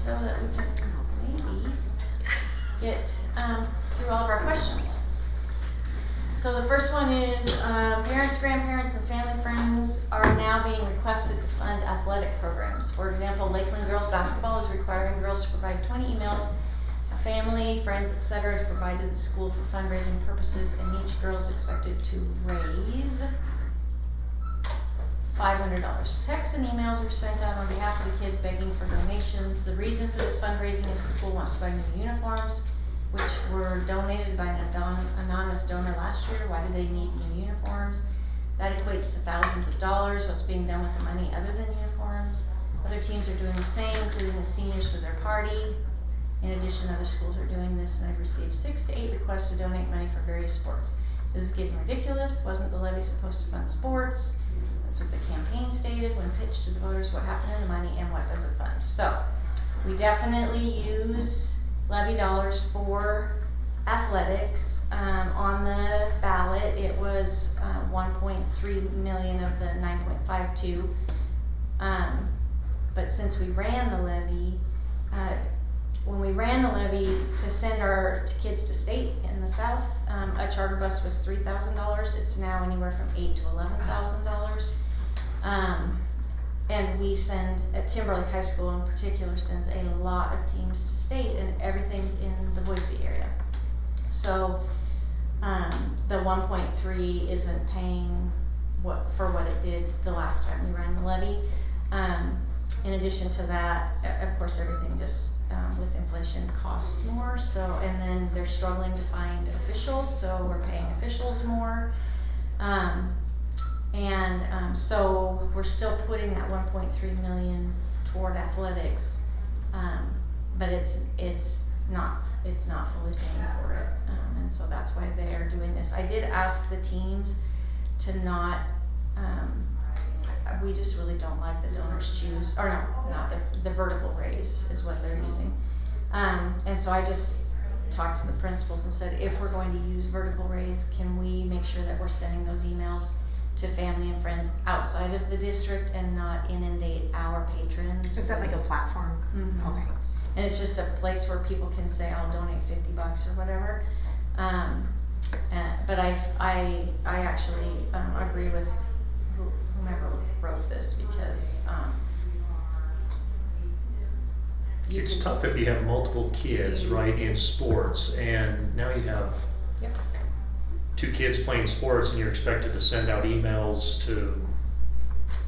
so that we can maybe get through all of our questions. So the first one is, parents, grandparents, and family friends are now being requested to fund athletic programs. For example, Lakeland girls basketball is requiring girls to provide 20 emails, a family, friends, etc. to provide to the school for fundraising purposes, and each girl is expected to raise $500. Texts and emails were sent out on behalf of the kids begging for donations. The reason for this fundraising is the school wants to buy new uniforms, which were donated by an anonymous donor last year. Why do they need new uniforms? That equates to thousands of dollars. What's being done with the money other than uniforms? Other teams are doing the same, including the seniors for their party. In addition, other schools are doing this, and I've received 6 to 8 requests to donate money for various sports. This is getting ridiculous. Wasn't the levy supposed to fund sports? That's what the campaign stated when pitched to the voters. What happened to the money and what does it fund? So, we definitely use levy dollars for athletics. On the ballot, it was 1.3 million of the 9.52. But since we ran the levy, when we ran the levy to send our kids to state in the South, a charter bus was $3,000. It's now anywhere from $8,000 to $11,000. And we send, at Timberlake High School in particular, sends a lot of teams to state, and everything's in the Boise area. So the 1.3 isn't paying for what it did the last time we ran the levy. In addition to that, of course, everything just with inflation costs more. So, and then they're struggling to find officials, so we're paying officials more. So we're still putting that 1.3 million toward athletics, but it's not fully paying for it, and so that's why they are doing this. I did ask the teams to not. We just really don't like the donors choose, or no, not the vertical raise is what they're using, and so I just talked to the principals and said, if we're going to use vertical raise, can we make sure that we're sending those emails to family and friends outside of the district and not inundate our patrons? Is that like a platform? Mm-hmm. Okay. And it's just a place where people can say, I'll donate $50 or whatever. But I actually agree with whomever wrote this, because it's tough if you have multiple kids, right, in sports, and now you have Yep. 2 kids playing sports and you're expected to send out emails to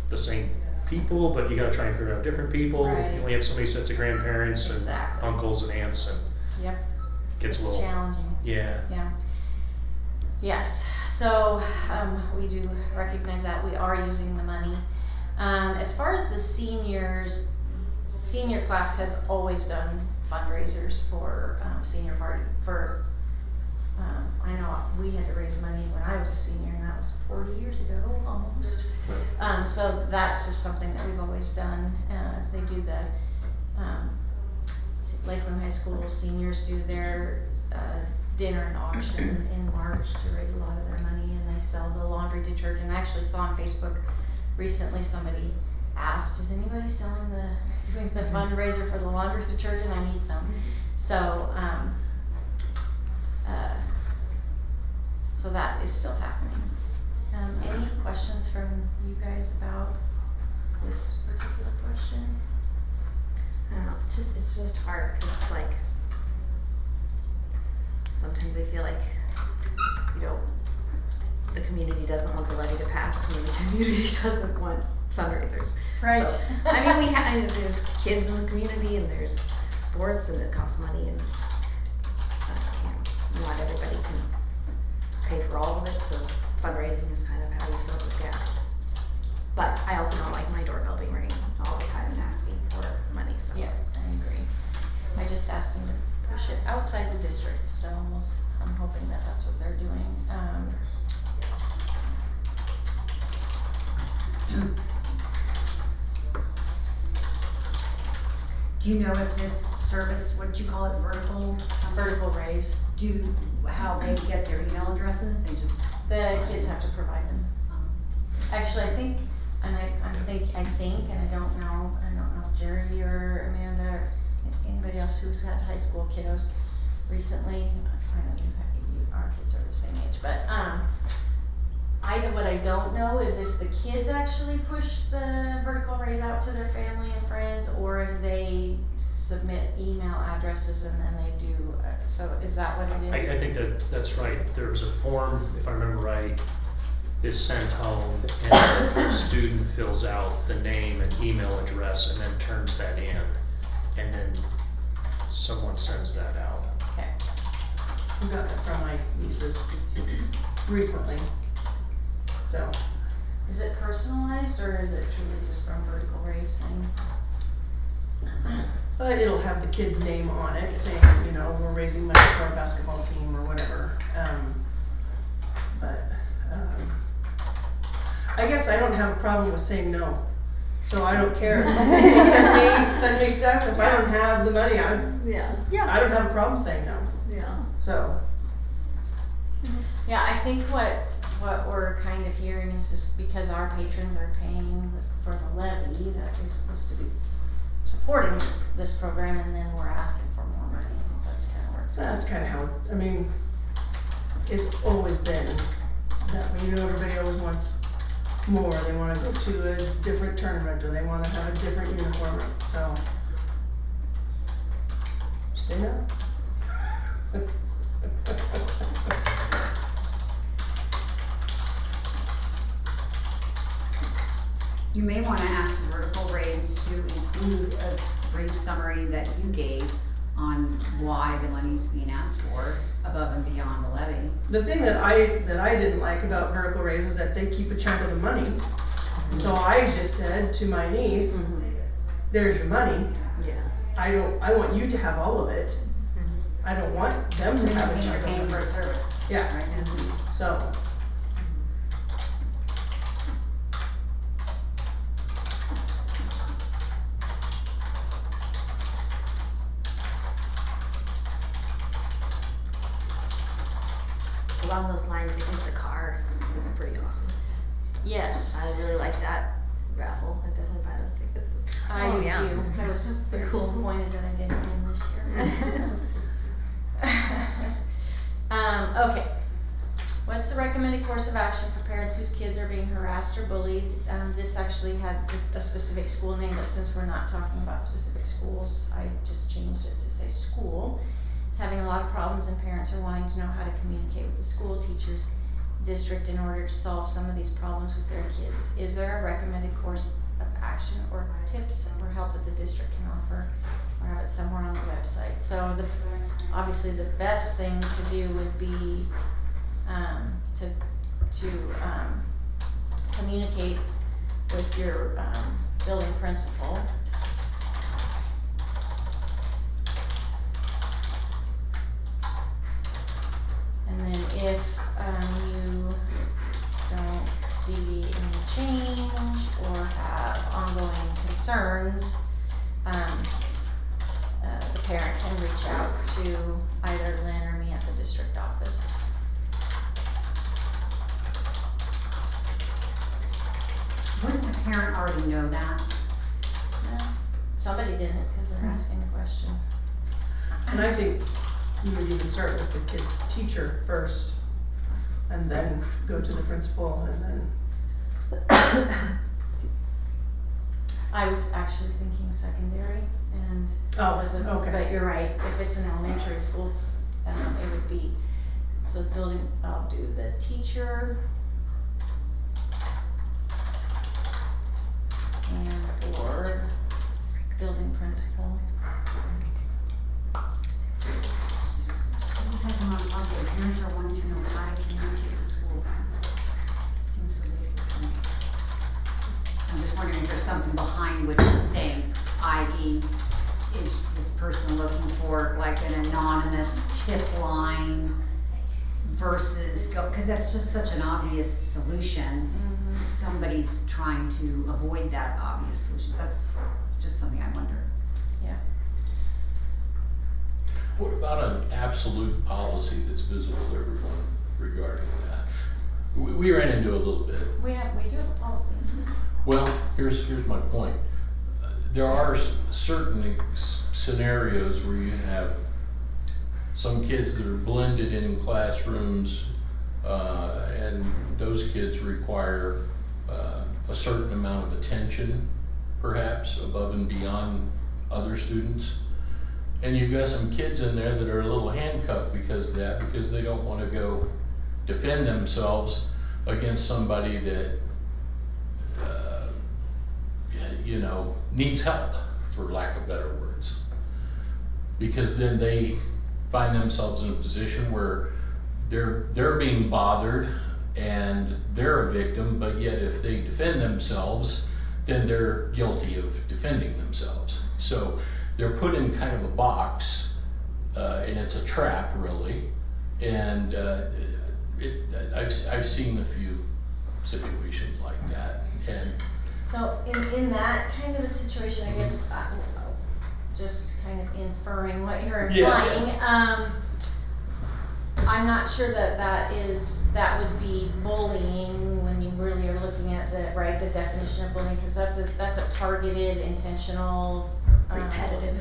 the same people, but you gotta try and figure out different people. Right. You only have so many sets of grandparents and Exactly. uncles and aunts, and Yep. gets It's a little challenging. Yeah. Yeah. Yes. So we do recognize that we are using the money. As far as the seniors, senior class has always done fundraisers for senior party. For I know we had to raise money when I was a senior, and that was 40 years ago almost. So that's just something that we've always done. They do the Lakeland High School seniors do their dinner and auction in March to raise a lot of their money, and they sell the laundry detergent. I actually saw on Facebook recently somebody asked, is anybody doing the fundraiser for the laundry detergent? I need some. So so that is still happening. Any questions from you guys about this particular question? I don't know, it's just hard, because it's like, sometimes I feel like, the community doesn't want the levy to pass, and the community doesn't want fundraisers. Right. So, there's kids in the community, and there's sports, and it costs money, and not everybody can pay for all of it, so fundraising is kind of how you fill those gaps. But I also don't like my doorbell being ringing all the time and asking for money, so. Yeah, I agree. I just asked them to push it outside the district, so I'm hoping that that's what they're doing. Do you know if this service, what did you call it, Vertical raise. how they get their email addresses? They just. The kids have to provide them. Actually, I think, and I don't know if Jerry or Amanda, us who's had high school kiddos recently. I know our kids are the same age, but, what I don't know is if the kids actually push the vertical raise out to their family and friends, or if they submit email addresses and then they do, so is that what it I is? think that's right. There's a form, if I remember right, is sent home and the student fills out the name and email address and then turns that in. And then someone sends that out. Okay, We got that from my nieces recently. So, is it personalized or is it truly just from vertical race thing? but it'll have the kid's name on it saying, you know, we're raising money for our basketball team or whatever. I guess I don't have a problem with saying no. So I don't care. Send me stuff. If I don't have the money, I don't have a problem saying no. So, Yeah, I think what we're kind of hearing is just because our patrons are paying for the levy that is supposed to be supporting this program, and then we're asking for more money. I think that's kind of where it's at. that's kind of how, I mean, it's always been that way. You know, everybody always wants more. They want to go to a different tournament, or they want to have a different uniform. So, say no. You may wanna ask Vertical Raise to include a brief summary that you gave on why the money's being asked for above and beyond the levy. The thing that I didn't like about Vertical Raise is that they keep a chunk of the money. So I just said to my niece, there's your money. I want you to have all of it. I don't want them to have a You're chunk of paying for money. a service. Yeah, Right? so. Along those lines, I think the car is pretty awesome. Yes, I really like that raffle. I definitely buy those tickets. I Oh, do yeah. too. I was very Cool. disappointed that I didn't win this year. Okay. What's the recommended course of action for parents whose kids are being harassed or bullied? This actually had a specific school name, but since we're not talking about specific schools, I just changed it to say school. It's having a lot of problems and parents are wanting to know how to communicate with the school teachers, district in order to solve some of these problems with their kids. Is there a recommended course of action or tips or help that the district can offer, or have it somewhere on the website? So obviously the best thing to do would be to communicate with your building principal. And then if you don't see any change or have ongoing concerns, the parent can reach out to either Lynn or me at the district office. Wouldn't the parent already know that? Somebody didn't because they're asking a question. And I think you would even start with the kid's teacher first, and then go to the principal, and then. I was actually thinking secondary and Oh, wasn't, okay. but you're right, if it's an elementary school, it would be, so the building, I'll do the teacher. And or building principal. Schools have them on budget, parents are wanting to know how to communicate with school. Just seems so basic to me. I'm just wondering if there's something behind what she's saying, i.e. is this person looking for like an anonymous tip line versus cause that's just such an obvious solution. Somebody's trying to avoid that obvious solution. That's just something I wonder. What about an absolute policy that's visible to everyone regarding that? We ran into a little bit. We do have a policy. Well, here's my point. there are certain scenarios where you have some kids that are blended in classrooms, and those kids require a certain amount of attention, perhaps above and beyond other students. And you've got some kids in there that are a little handcuffed because of that, because they don't want to go defend themselves against somebody that needs help, for lack of better words. Because then they find themselves in a position where they're being bothered and they're a victim, but yet if they defend themselves, then they're guilty of defending themselves. So they're put in kind of a box, and it's a trap, really. And I've seen a few situations like that. And So in that kind of a situation, I guess, just kind of inferring what you're implying, I'm not sure that would be bullying when you really are looking at the definition of bullying, because that's a targeted, intentional, repetitive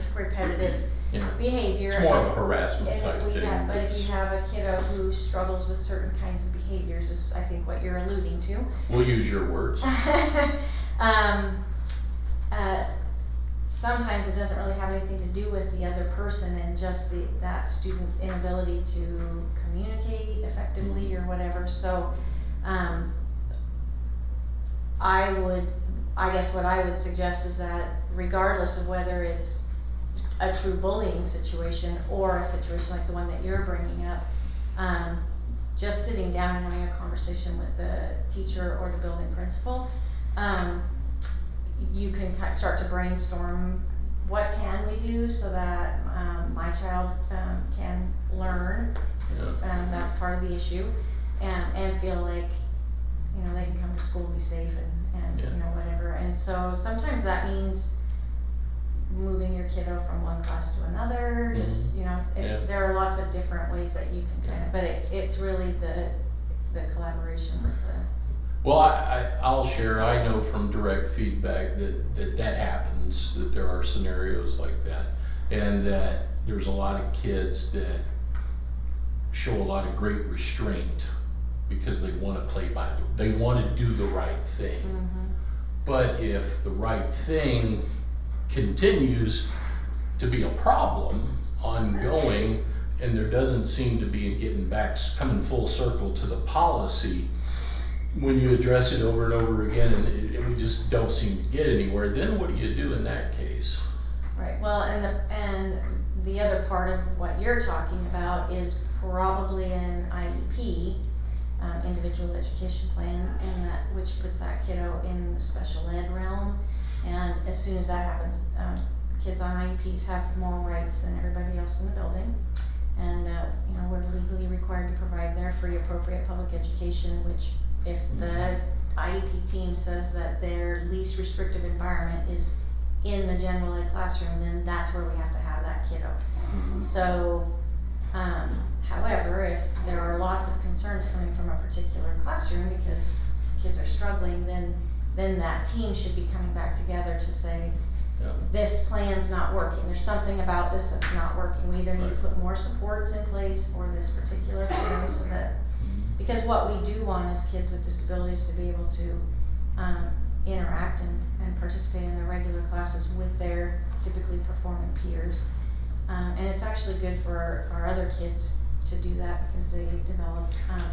Yeah. behavior. It's more of a harassment type thing. But if you have a kiddo who struggles with certain kinds of behaviors, is I think what you're alluding to. We'll use your words. Sometimes it doesn't really have anything to do with the other person and just that student's inability to communicate effectively or whatever. So, I guess what I would suggest is that regardless of whether it's a true bullying situation or a situation like the one that you're bringing up, just sitting down and having a conversation with the teacher or the building principal, you can start to brainstorm what can we do so that my child can learn. That's part of the issue, and feel like they can come to school and be safe and whatever. And so sometimes that means moving your kiddo from one class to another. Just there are lots of different ways that you can kind of, but it's really the collaboration with the. Well, I'll share, I know from direct feedback that happens, that there are scenarios like that, and that there's a lot of kids that show a lot of great restraint because they want to they want to do the right thing. Mm-hmm. But if the right thing continues to be a problem, ongoing, and there doesn't seem to be coming full circle to the policy, when you address it over and over again and we just don't seem to get anywhere, then what do you do in that case? Right, well, and the other part of what you're talking about is probably an IEP, individual education plan, and which puts that kiddo in the special ed realm. And as soon as that happens, kids on IEPs have more rights than everybody else in the building. And we're legally required to provide their free appropriate public education, which if the IEP team says that their least restrictive environment is in the general ed classroom, then that's where we have to have that kiddo. So, however, if there are lots of concerns coming from a particular classroom because kids are struggling, then that team should be coming back together to say, this plan's not working. There's something about this that's not working. We either need to put more supports in place for this particular kiddo so that, because what we do want is kids with disabilities to be able to interact and participate in their regular classes with their typically performing peers. And it's actually good for our other kids to do that because they develop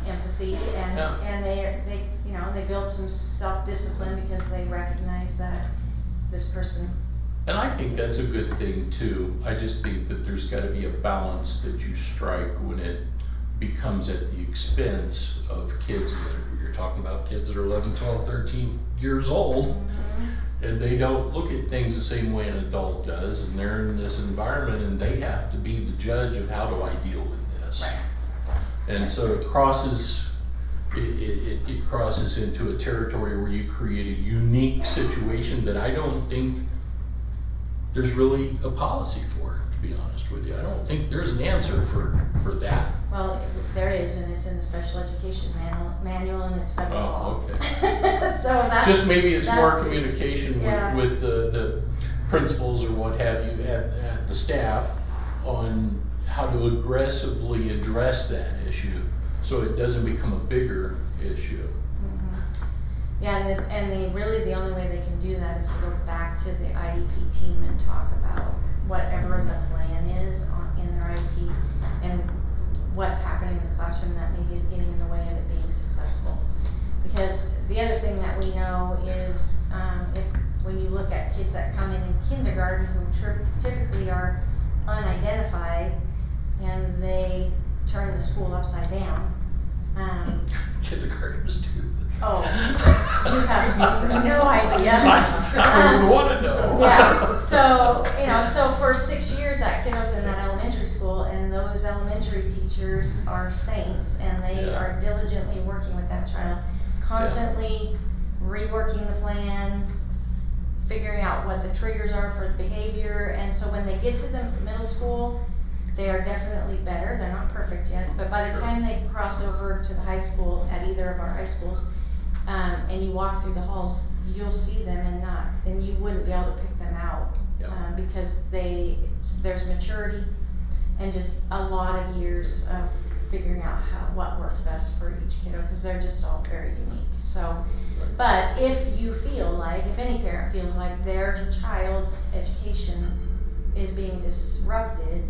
empathy and they build some self-discipline because they recognize that this person. And I think that's a good thing too. I just think that there's got to be a balance that you strike when it becomes at the expense of kids you're talking about kids that are 11, 12, 13 years old, and they don't look at things the same way an adult does, and they're in this environment and they have to be the judge of how do I deal with this. Right. And so it crosses into a territory where you create a unique situation that I don't think there's really a policy for, to be honest with you. I don't think there's an answer for that. Well, there is, and it's in the special education manual and it's federal law. Oh, okay. So that's Just maybe it's more that's- communication yeah. with principals or what have you at the staff on how to aggressively address that issue so it doesn't become a bigger issue. Yeah, and really the only way they can do that is to go back to the IEP team and talk about whatever the plan is in their IEP and what's happening in the classroom that maybe is getting in the way of it being successful. Because the other thing that we know is when you look at kids that come in kindergarten who typically are unidentified and they turn the school upside down. Kindergartners too. Oh, you have no idea. I don't even wanna know. Yeah, so for 6 years that kid was in that elementary school and those elementary teachers are saints and they Yeah. are diligently working with that child, constantly reworking the plan, figuring out what the triggers are for behavior, and so when they get to the middle school, they are definitely better. They're not perfect yet, but by the Sure. time they cross over to the high school at either of our high schools, and you walk through the halls, you'll see them and you wouldn't be able to pick them out. Yep. Because there's maturity and just a lot of years of figuring out what works best for each kiddo, because they're just all very unique. So, but if you feel like, if any parent feels like their child's education is being disrupted,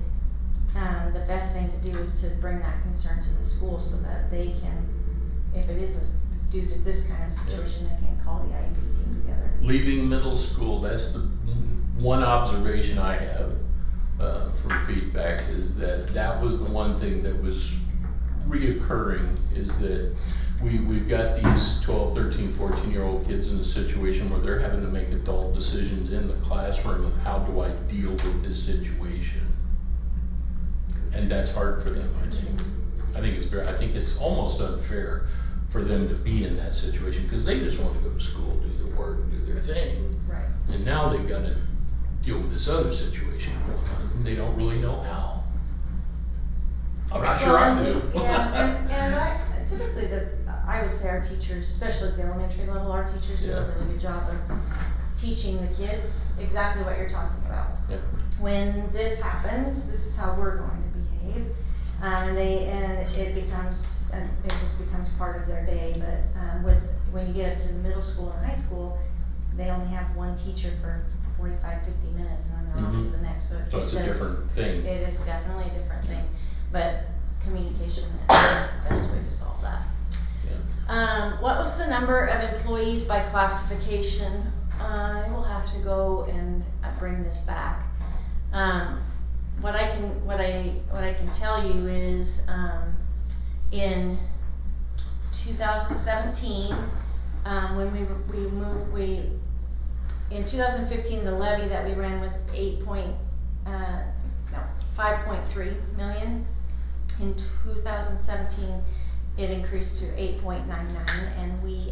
the best thing to do is to bring that concern to the school so that they can, if it is due to this kind of situation, they can call the IEP team together. Leaving middle school, that's the one observation I have from feedback, is that was the one thing that was reoccurring, is that we've got these 12, 13, 14-year-old kids in a situation where they're having to make adult decisions in the classroom of how do I deal with this situation. And that's hard for them, I think. I think it's almost unfair for them to be in that situation, because they just want to go to school, do their work, and do their thing. Right. And now they've got to deal with this other situation going on, and they don't really know how. I'm not sure I do. Yeah, and typically I would say our teachers, especially at the elementary level, our teachers do a really good job of teaching the kids exactly what you're talking about. Yeah. When this happens, this is how we're going to behave, and it just becomes part of their day. But when you get up to the middle school and high school, they only have one teacher for 45, 50 minutes, and then they're on to the next. So it's a different thing. It is definitely a different thing, but communication is the best way to solve that. What was the number of employees by classification? I will have to go and bring this back. What I can tell you is in 2017, when in 2015 the levy that we ran was 5.3 million. In 2017 it increased to 8.99, and we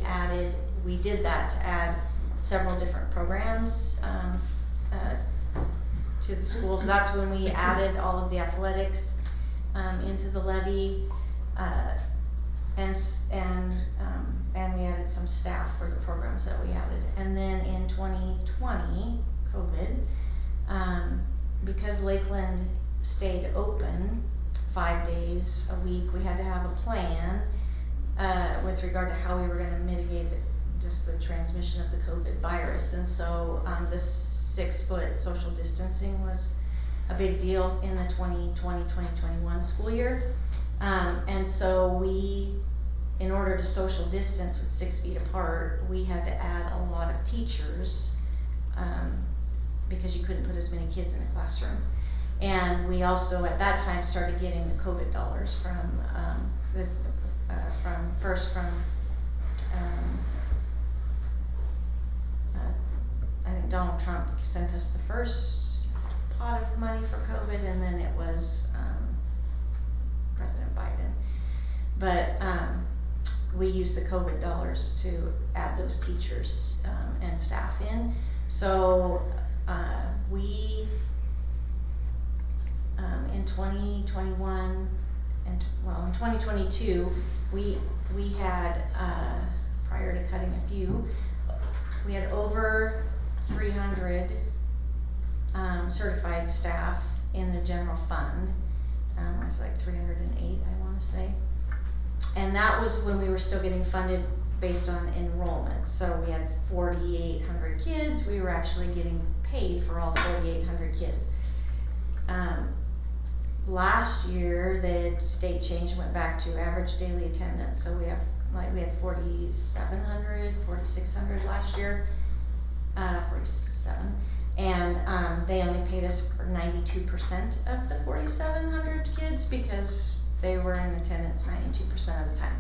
did that to add several different programs to the schools. That's when we added all of the athletics into the levy, and we added some staff for the programs that we added. And then in 2020, COVID, because Lakeland stayed open 5 days a week, we had to have a plan with regard to how we were going to mitigate just the transmission of the COVID virus. And so this 6-foot social distancing was a big deal in the 2020-2021 school year. And so in order to social distance with 6 feet apart, we had to add a lot of teachers because you couldn't put as many kids in a classroom. And we also at that time started getting the COVID dollars from I think Donald Trump sent us the first pot of money for COVID, and then it was President Biden. But we used the COVID dollars to add those teachers and staff in. So we in 2021 and in 2022 we had prior to cutting a few, we had over 300 certified staff in the general fund. It's like 308, I wanna say. And that was when we were still getting funded based on enrollment. So we had 4,800 kids, we were actually getting paid for all 4,800 kids. Last year, the state changed, went back to average daily attendance, so we had 4,700, 4,600 last year, 47. And they only paid us for 92% of the 4,700 kids because they were in attendance 92% of the time.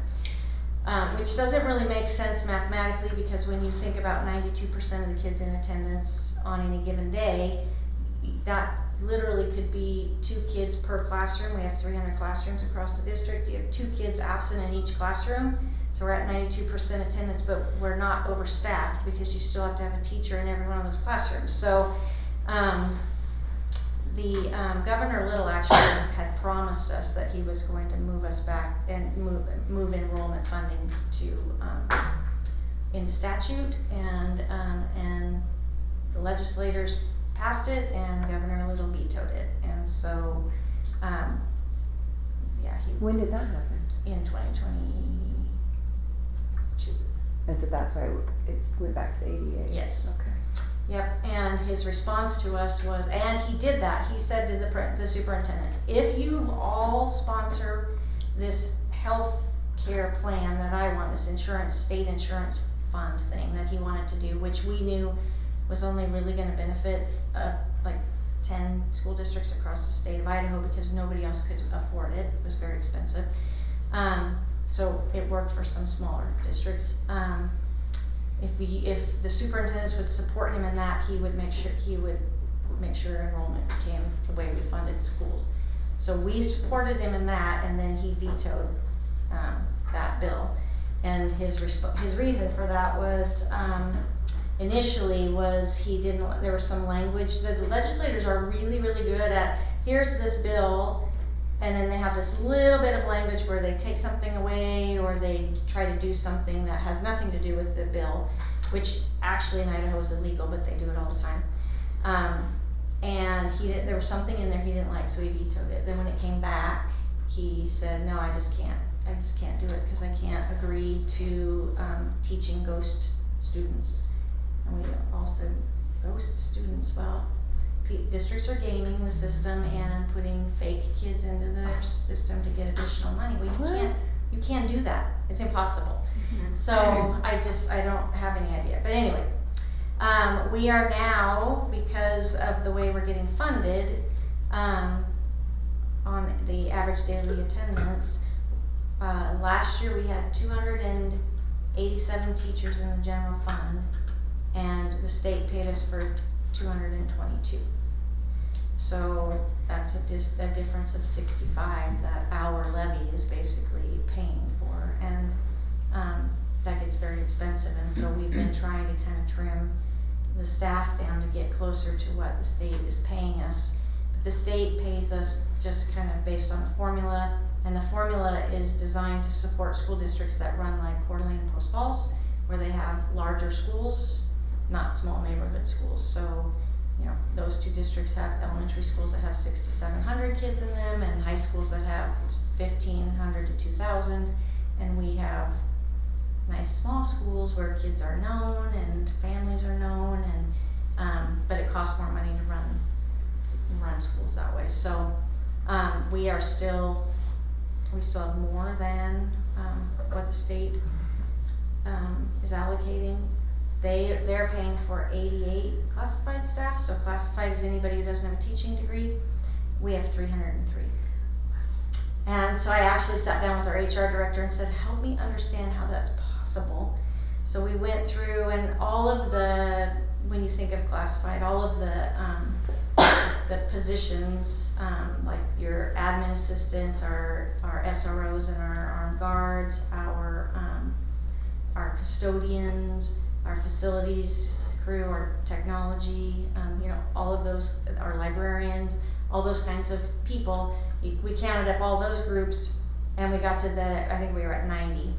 Which doesn't really make sense mathematically, because when you think about 92% of the kids in attendance on any given day, that literally could be 2 kids per classroom. We have 300 classrooms across the district. You have 2 kids absent in each classroom. So we're at 92% attendance, but we're not overstaffed because you still have to have a teacher in every one of those classrooms. So Governor Little actually had promised us that he was going to move us back and move enrollment funding to into statute, and the legislators passed it, and Governor Little vetoed it, and so When did that happen? in 2022. And so that's why it's went back to the 88? Yes. Okay. Yep, and his response to us was, and he did that, he said to the superintendents, if you all sponsor this health care plan that I want, this state insurance fund thing that he wanted to do, which we knew was only really gonna benefit like 10 school districts across the state of Idaho, because nobody else could afford it. It was very expensive. So it worked for some smaller districts. If the superintendents would support him in that, he would make sure enrollment became the way we funded schools. So we supported him in that, and then he vetoed that bill. And his reason for that was initially was there was some language. The legislators are really, really good at, here's this bill, and then they have this little bit of language where they take something away, or they try to do something that has nothing to do with the bill, which actually in Idaho is illegal, but they do it all the time. And there was something in there he didn't like, so he vetoed it. Then when it came back, he said, no, I just can't do it, because I can't agree to teaching ghost students. And we all said, ghost students? Well, districts are gaming the system and putting fake kids into their system to get additional money. Well, you can't do that. It's impossible. Mm-hmm. So I don't have any idea. But anyway, we are now, because of the way we're getting funded, on the average daily attendance, last year we had 287 teachers in the general fund, and the state paid us for 222. So that's a difference of 65 that our levy is basically paying for, and that gets very expensive, and so we've been trying to kind of trim the staff down to get closer to what the state is paying us. But the state pays us just kind of based on a formula, and the formula is designed to support school districts that run like Coeur d'Alene and Post Falls, where they have larger schools, not small neighborhood schools. So, those 2 districts have elementary schools that have 600 to 700 kids in them, and high schools that have 1,500 to 2,000, and we have nice small schools where kids are known and families are known, and but it costs more money to run schools that way. So we still have more than what the state is allocating. They're paying for 88 classified staff. So classified is anybody who doesn't have a teaching degree. We have 303. And so I actually sat down with our HR director and said, help me understand how that's possible. So we went through, and all of when you think of classified, all of the positions, like your admin assistants, our SROs and our armed guards, our custodians, our facilities crew, our technology, all of those, our librarians, all those kinds of people. We counted up all those groups, and we got to I think we were at 90.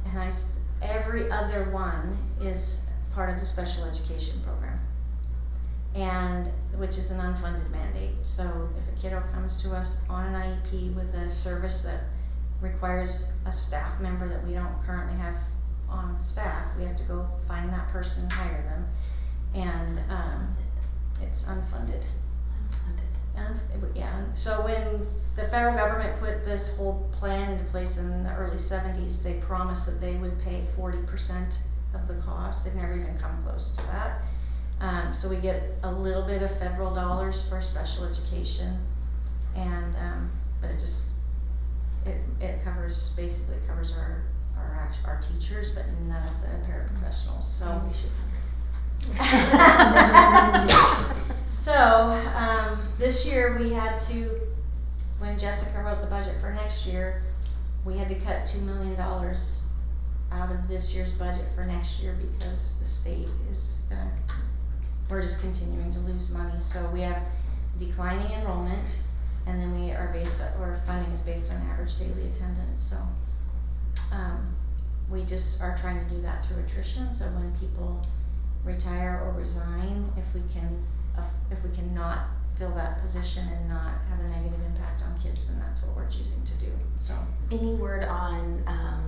And every other one is part of the special education program. and, which is an unfunded mandate. So if a kiddo comes to us on an IEP with a service that requires a staff member that we don't currently have on staff, we have to go find that person and hire them. And, it's unfunded. And, yeah, so when the federal government put this whole plan into place in the early 70s, they promised that they would pay 40% of the cost. They've never even come close to that. So we get a little bit of federal dollars for special education, and but it covers, basically covers our teachers, but none of the paraprofessionals. So We should so, this year we had to, when Jessica wrote the budget for next year, we had to cut $2 million out of this year's budget for next year because the state is, we're just continuing to lose money. So we have declining enrollment, and then our funding is based on average daily attendance. So, we just are trying to do that through attrition. So when people retire or resign, if we can not fill that position and not have a negative impact on kids, then that's what we're choosing to do. So Any word on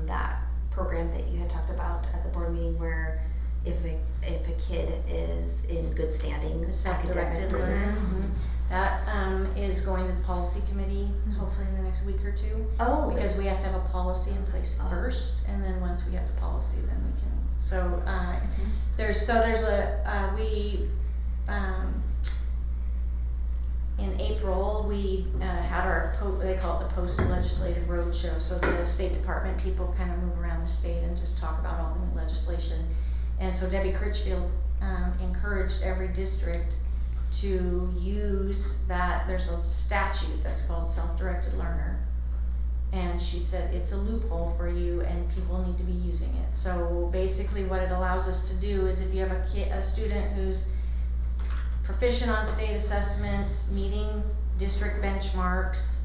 that program that you had talked about at the board meeting, where if a kid is in good standing the self-directed academically? learner, that is going to the policy committee hopefully in the next week or two. Oh, Because we have to have a policy in place first, and then once we have the policy, then we can. So there's in April we had our they call it the post-legislative roadshow. So the State Department people kind of move around the state and just talk about all the new legislation. And so Debbie Critchfield encouraged every district to use that. There's a statute that's called self-directed learner. And she said it's a loophole for you and people need to be using it. So basically what it allows us to do is if you have a student who's proficient on state assessments, meeting district benchmarks,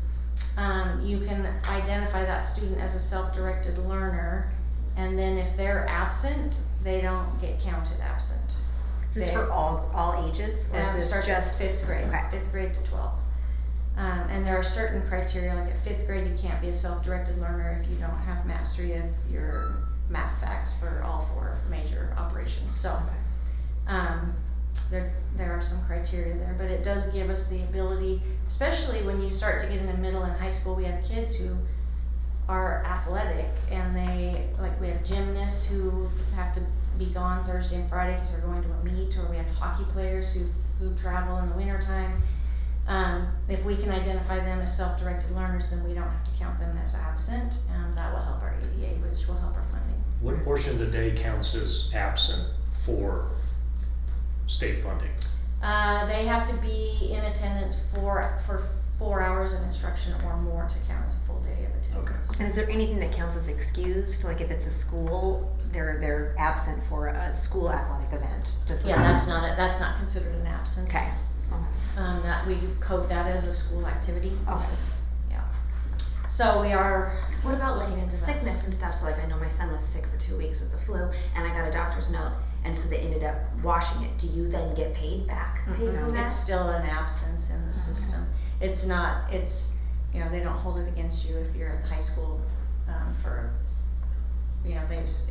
you can identify that student as a self-directed learner, and then if they're absent, they don't get counted absent. Is this for all ages, or is this Starts at just 5th grade, Okay. 5th grade to 12th. And there are certain criteria, like at 5th grade you can't be a self-directed learner if you don't have mastery of your math facts for all 4 major operations. So there are some criteria there, but it does give us the ability, especially when you start to get into middle and high school. We have kids who are athletic, and we have gymnasts who have to be gone Thursday and Friday because they're going to a meet, or we have hockey players who travel in the wintertime. If we can identify them as self-directed learners, then we don't have to count them as absent, and that will help our ADA, which will help our funding. What portion of the day counts as absent for state funding? They have to be in attendance for 4 hours of instruction or more to count as a full day of attendance. And is there anything that counts as excused? Like if it's a school, they're absent for a school athletic event? Yeah, that's not considered an absence. Okay. That we code that as a school activity. Okay. Yeah. So we are. What about like looking into that. sickness and stuff? So like I know my son was sick for 2 weeks with the flu, and I got a doctor's note, and so they ended up washing it. Do you then get paid back? Paid for No, that? it's still an absence in the system. It's not. They don't hold it against you if you're at high school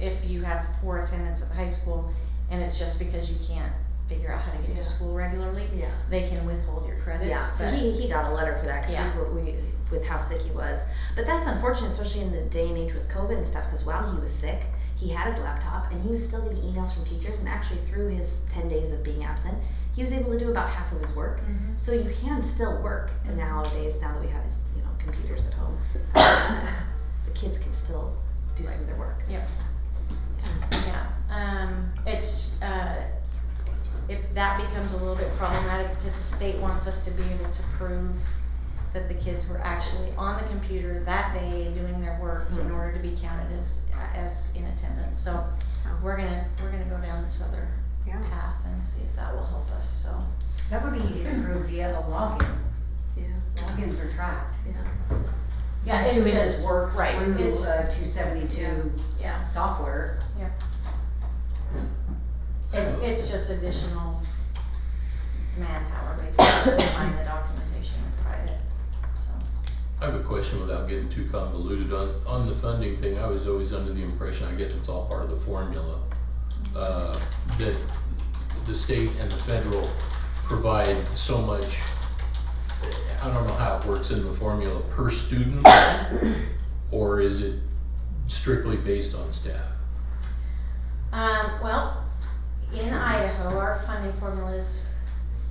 if you have poor attendance at high school, and it's just because you can't figure out how to get to school regularly. Yeah. They can withhold your credits. Yeah, so but- he got a letter for that because we with how sick he was. But that's unfortunate, especially in the day and age with COVID and stuff, because while he was sick, he had his laptop and he was still getting emails from teachers, and actually through his 10 days of being absent, he was able to do about half of his work. Mhm. So you can still work, and nowadays, now that we have these computers at home, the kids can still do some of their work. Yep. Yeah. If that becomes a little bit problematic because the state wants us to be able to prove that the kids were actually on the computer that day doing their work in order to be counted as in attendance. So we're gonna go down this other path and see if that will help us. So That would be easy to prove via a login. Yeah. Logins are tracked. yeah, Just it's doing just this work right. through It's 272 yeah. software. It's just additional manpower basically to find the documentation and provide it, so. I have a question without getting too convoluted. On the funding thing, I was always under the impression, I guess it's all part of the formula, that the state and the federal provide so much, I don't know how it works in the formula, per student, or is it strictly based on staff? Well, in Idaho, our funding formula is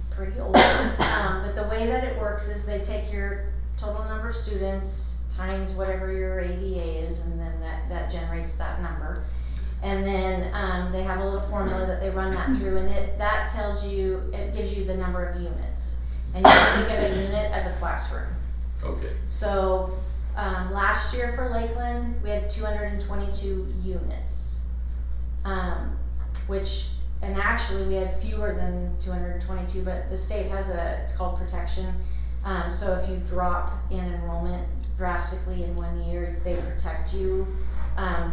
pretty old, but the way that it works is they take your total number of students times whatever your ADA is, and then that generates that number. And then they have a little formula that they run that through, and that tells you, it gives you the number of units. And you can think of a unit as a classroom. Okay. So last year for Lakeland, we had 222 units, and actually we had fewer than 222, but the state has it's called protection. So if you drop in enrollment drastically in 1 year, they protect you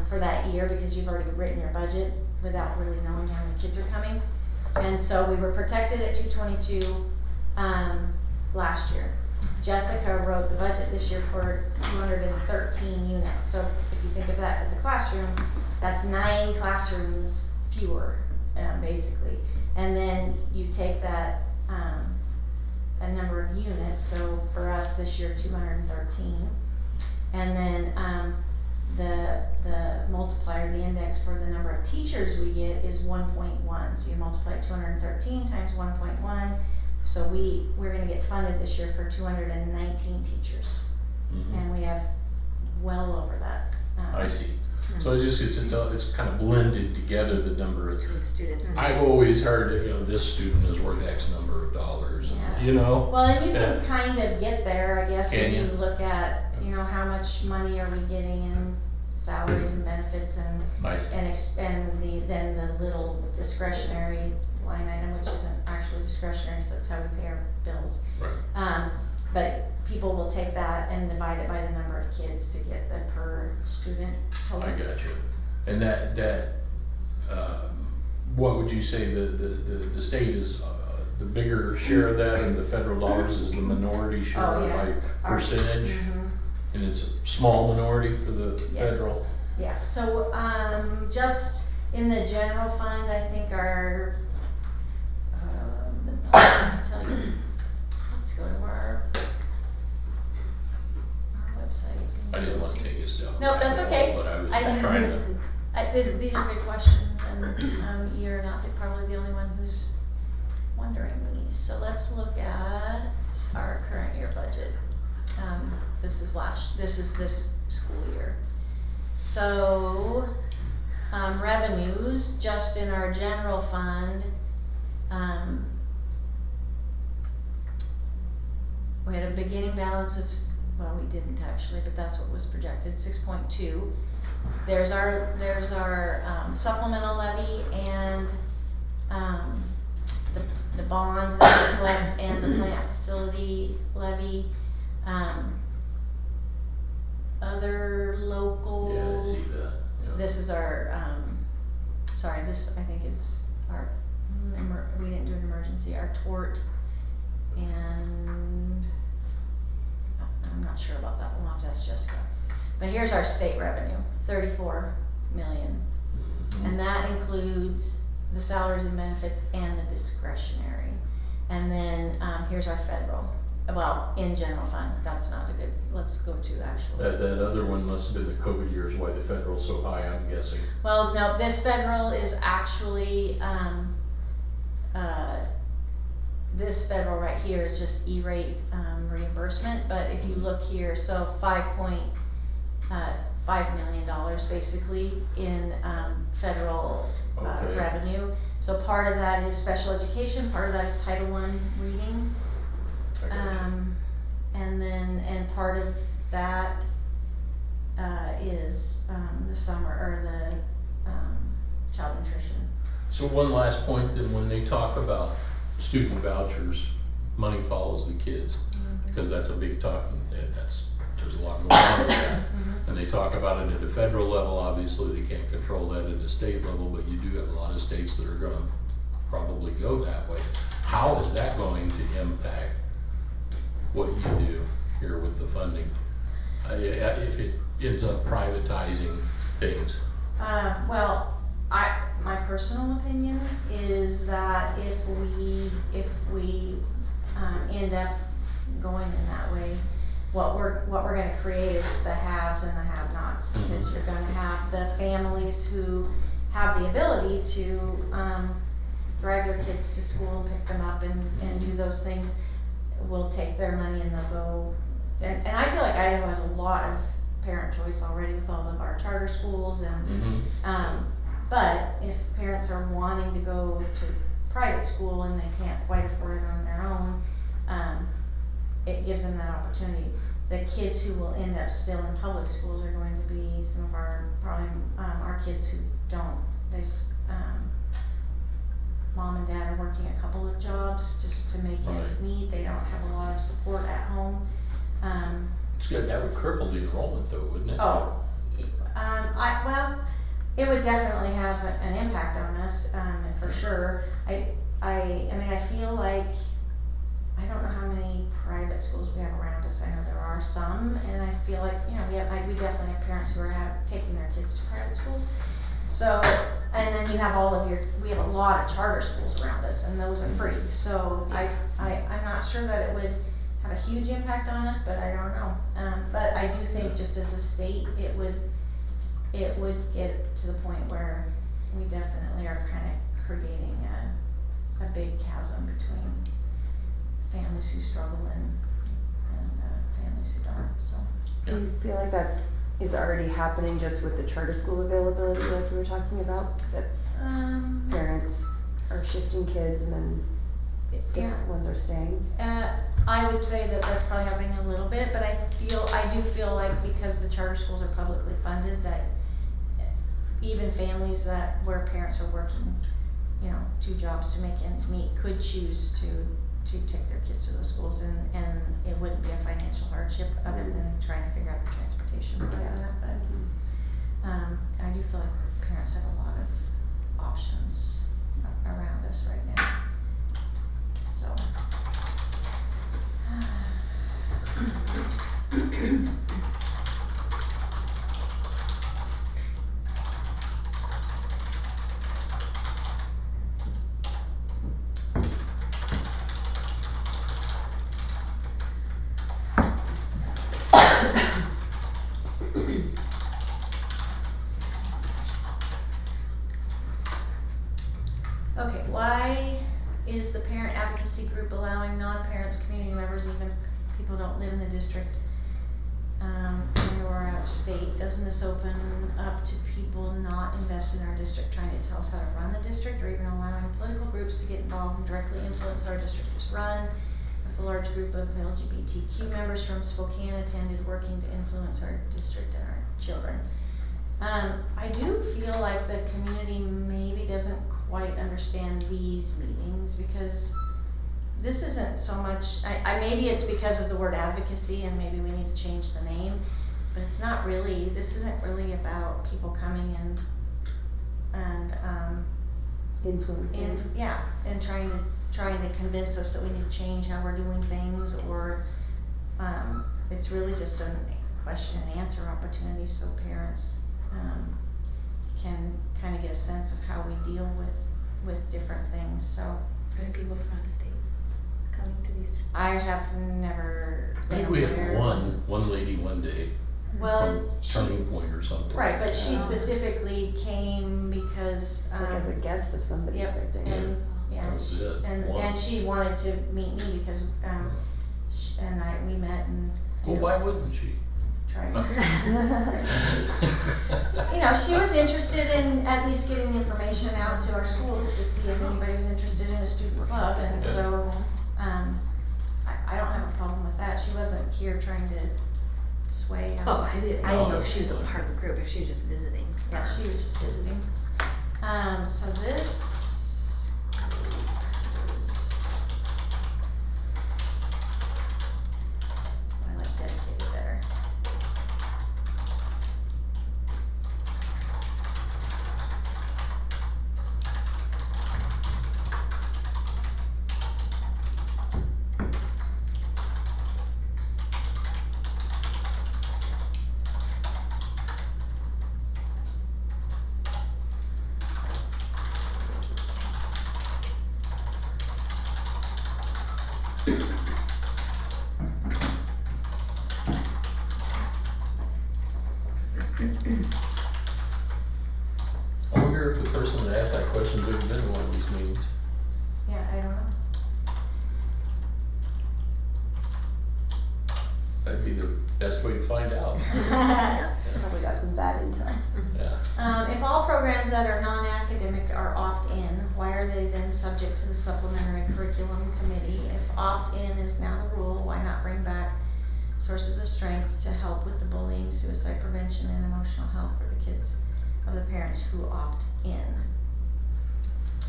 for that year because you've already written your budget without really knowing how many kids are coming. And so we were protected at 222 last year. Jessica wrote the budget this year for 213 units. So if you think of that as a classroom, that's 9 classrooms fewer, basically. And then you take that a number of units. So for us this year, 213, and then the multiplier, the index for the number of teachers we get is 1.1. So you multiply 213 times 1.1. So we're going to get funded this year for 219 teachers, and we have well over that. I see. So it's kind of blended together, the number of Students. I've always heard that, this student is worth X number of dollars, Yeah. Well, and you can kind of get there, I guess, when you look at, how much money are we getting in salaries and benefits and Nice. then the little discretionary line item, which isn't actually discretionary, so that's how we pay our bills. Right. But people will take that and divide it by the number of kids to get the per student total. I got you. And that what would you say the state is the bigger share of that, and the federal dollars is the minority share by percentage? And it's a small minority for the federal? Yeah, so just in the general fund, I think our, I'll tell you, let's go to our website. I didn't want to take us down. No, that's okay. But I was trying to. These are good questions, and you're not probably the only one who's wondering these. So let's look at our current year budget. This is this school year. So revenues, just in our general fund, we had a beginning balance of, well, we didn't actually, but that's what was projected, 6.2. There's our supplemental levy and the bond that we collect and the plant facility levy. Other local. Yeah, I see that. Yeah. This is our, this I think is our, we didn't do an emergency, our tort, and I'm not sure about that, we'll have to ask Jessica. But here's our state revenue, 34 million. And that includes the salaries and benefits and the discretionary. And then here's our federal. Well, in general fund, that's not a good, let's go to actual. That other one must have been the COVID years, why the federal's so high, I'm guessing. Well, no, this federal is actually, this federal right here is just E-rate reimbursement, but if you look here, so $5.5 million basically in federal revenue. So part of that is special education, part of that is Title I reading. And part of that is the summer, or the child nutrition. So one last point, then, when they talk about student vouchers, money follows the kids, because that's a big talking thing. There's a lot going on with that. And they talk about it at the federal level. Obviously they can't control that at the state level, but you do have a lot of states that are gonna probably go that way. How is that going to impact what you do here with the funding? If it ends up privatizing things? Well, my personal opinion is that if we end up going in that way, what we're gonna create is the haves and the have-nots, because you're gonna have the families who have the ability to drive their kids to school and pick them up and do those things, will take their money and they'll go, and I feel like Idaho has a lot of parent choice already with all of our charter schools and but if parents are wanting to go to private school and they can't quite afford it on their own, it gives them that opportunity. The kids who will end up still in public schools are going to be some of our, probably, our kids who don't, they just, mom and dad are working a couple of jobs just to make ends meet, they don't have a lot of support at home. It's good, that would cripple the enrollment though, wouldn't it? Well, it would definitely have an impact on us, for sure. I mean, I feel like, I don't know how many private schools we have around us. I know there are some, and I feel like, you know, we definitely have parents who are taking their kids to private schools. So, and then you have we have a lot of charter schools around us, and those are free. So I'm not sure that it would have a huge impact on us, but I don't know. But I do think just as a state, it would get to the point where we definitely are kind of creating a big chasm between families who struggle and families who don't, so. Do you feel like that is already happening just with the charter school availability like you were talking about? That parents are shifting kids and then different ones are staying? I would say that that's probably happening a little bit, but I do feel like because the charter schools are publicly funded, that even families where parents are working, you know, 2 jobs to make ends meet could choose to take their kids to those schools, and it wouldn't be a financial hardship other than trying to figure out the transportation part of that. But I do feel like parents have a lot of options around us right now. So. Okay, why is the parent advocacy group allowing non-parents, community members, even people who don't live in the district, or out of state? Doesn't this open up to people not invested in our district trying to tell us how to run the district, or even allowing political groups to get involved and directly influence how our district is run? If a large group of LGBTQ members from Spokane attended, working to influence our district and our children. I do feel like the community maybe doesn't quite understand these meetings, because this isn't so much, maybe it's because of the word advocacy and maybe we need to change the name, but it's not really, this isn't really about people coming in and Influencing. and trying to convince us that we need to change how we're doing things, or it's really just a question and answer opportunity so parents can kind of get a sense of how we deal with different things. So Are there people from out of state coming to these? I have never I think been we aware. had one lady one day Well, from Turning Point or something. right, but she Yeah. specifically came because Like as a guest of somebody's, yep, I think. and That was it. and Once. she wanted to meet me because we met and Well, why wouldn't she? tried. You know, she was interested in at least getting information out to our schools to see if anybody was interested in a student club, and Yeah. so, I don't have a problem with that. She wasn't here trying to sway. Oh, I didn't know if Oh. she was a part of the group, if she was just visiting. Yeah, she was just visiting. So this is, I like dedicated better. I wonder if the person that asked that question's ever been to one of these meetings. Yeah, I don't know. That'd be the best way to find out. Probably got some bad intel. Yeah. If all programs that are non-academic are opt-in, why are they then subject to the supplementary curriculum committee? If opt-in is now the rule, why not bring back sources of strength to help with the bullying, suicide prevention, and emotional health for the kids of the parents who opt in?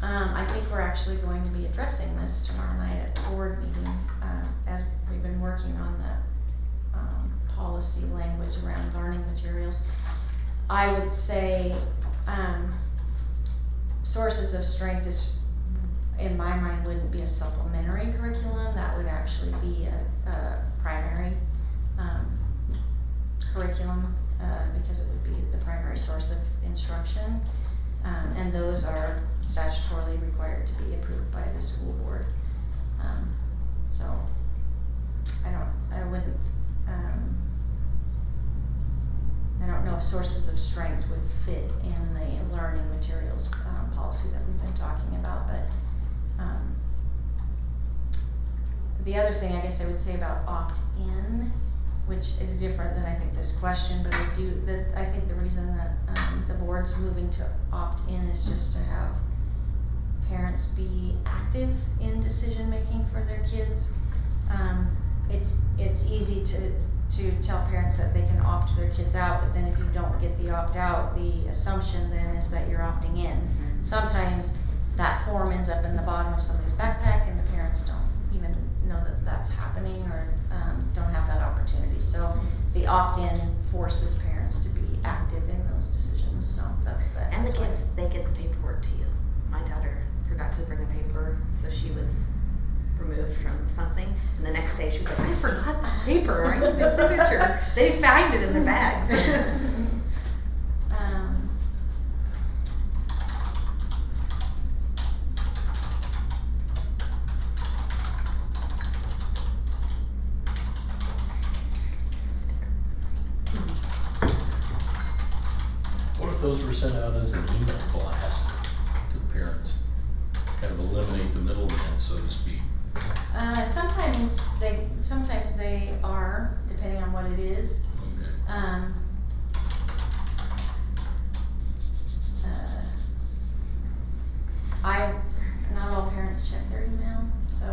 I think we're actually going to be addressing this tomorrow night at the board meeting, as we've been working on the policy language around learning materials. I would say sources of strength is, in my mind, wouldn't be a supplementary curriculum. That would actually be a primary curriculum, because it would be the primary source of instruction, and those are statutorily required to be approved by the school board. So I wouldn't, I don't know if sources of strength would fit in the learning materials policy that we've been talking about, but the other thing I guess I would say about opt-in, which is different than I think this question, but I think the reason that the board's moving to opt-in is just to have parents be active in decision-making for their kids. It's easy to tell parents that they can opt their kids out, but then if you don't get the opt-out, the assumption then is that you're opting in. Sometimes that form ends up in the bottom of somebody's backpack and the parents don't even know that that's happening, or don't have that opportunity. So the opt-in forces parents to be active in those decisions, so that's the. And the that's why. kids, they get the paperwork to you. My daughter forgot to bring a paper, so she was removed from something, and the next day she was like, I forgot this paper, I need the signature. They found it in their bags. What if those were sent out as an email blast to the parents? Kind of eliminate the middleman, so to speak. Sometimes they are, depending on what it is. Okay. Not all parents check their email, so,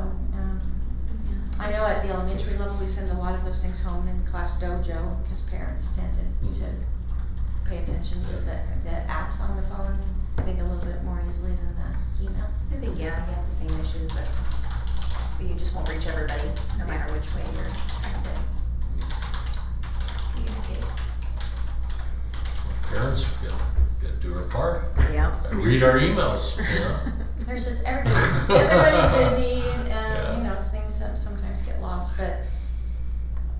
I know at the elementary level, we send a lot of those things home in class dojo, because parents tend to pay attention to the apps on the phone, I think a little bit more easily than the email. I think, yeah, you have the same issues, but you just won't reach everybody, no matter which way you're trying to communicate. Parents, gotta do our part. Yeah. Gotta read our emails, you know? There's just, everybody's busy, and, Yeah. you know, things sometimes get lost, but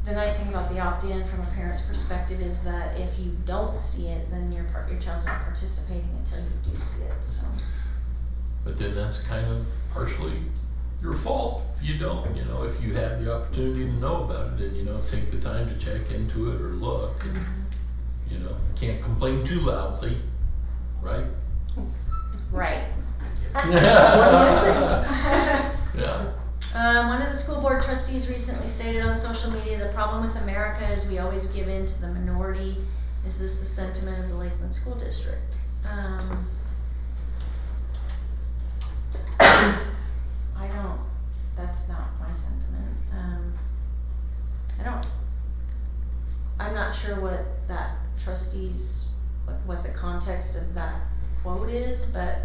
the nice thing about the opt-in from a parent's perspective is that if you don't see it, then your child's not participating until you do see it, so. But then that's kind of partially your fault if you don't, you know, if you have the opportunity to know about it and, you know, take the time to check into it or look and, you know, can't complain too loudly, right? Right. Yeah. One of the school board trustees recently stated on social media, the problem with America is we always give in to the minority. Is this the sentiment of the Lakeland School District? That's not my sentiment. I'm not sure what that trustee's, what the context of that quote is, but,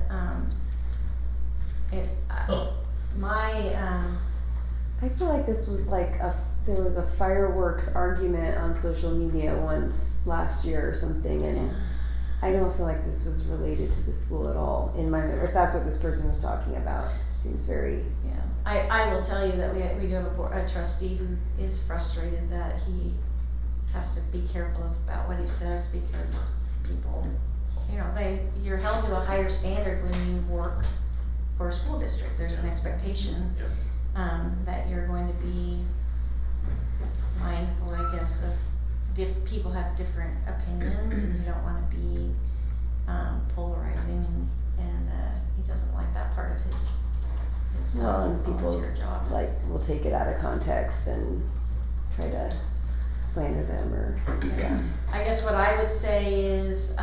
I feel like this was like there was a fireworks argument on social media once last year or something, and I don't feel like this was related to the school at all in my memory. If that's what this person was talking about, seems very. yeah, I will tell you that we do have a trustee who is frustrated that he has to be careful about what he says, because people, you know, you're held to a higher standard when you work for a school district. There's an expectation. Yep. that you're going to be mindful, I guess, of people have different opinions, and you don't wanna be, polarizing, and he doesn't like that part of his Well, and people volunteer job. like will take it out of context and try to slander them or, yeah. I guess what I would say is,